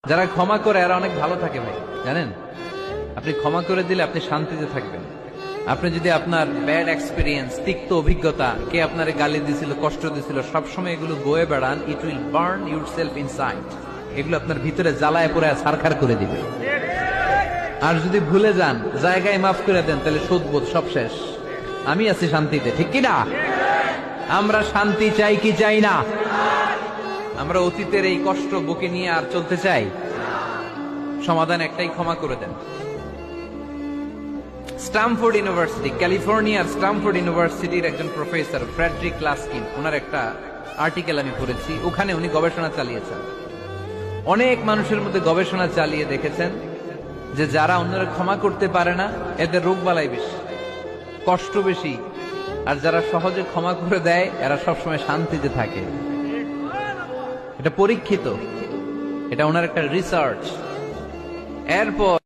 যারা ক্ষমা করে এরা অনেক ভালো থাকে ভাই, জানেন? আপনি ক্ষমা করে দিলে আপনি শান্তিতে থাকবেন। আপনি যদি আপনার ব্যাড এক্সপিরিয়েন্স, তিক্ত অভিজ্ঞতা, কে আপনারে গালি দিছিল, কষ্ট দিছিল, সবসময় এগুলো বয়ে বেড়ান, it will burn yourself inside. এগুলো আপনার ভিতরে জ্বালায় পড়ে ছারখার করে দিবে। আর যদি ভুলে যান, জায়গায় মাফ করে দেন, তাহলে শোধবোধ সব শেষ। আমি আছি শান্তিতে, ঠিক কি না? আমরা শান্তি চাই কি চাই না? আমরা অতীতের এই কষ্ট বুকে নিয়ে আর চলতে চাই? সমাধান একটাই, ক্ষমা করে দেন। স্ট্যামফোর্ড ইউনিভার্সিটি, ক্যালিফোর্নিয়ার স্ট্যামফোর্ড ইউনিভার্সিটির একজন প্রফেসর ফ্রেডরিক লাস্কিন, ওনার একটা আর্টিকেল আমি পড়েছি। ওখানে উনি গবেষণা চালিয়েছেন, অনেক মানুষের মধ্যে গবেষণা চালিয়ে দেখেছেন যে যারা অন্যরা ক্ষমা করতে পারে না, এদের রোগ বালাই বেশি, কষ্ট বেশি। আর যারা সহজে ক্ষমা করে দেয়, এরা সবসময় শান্তিতে থাকে। এটা পরীক্ষিত, এটা ওনার একটা রিসার্চ। এরপর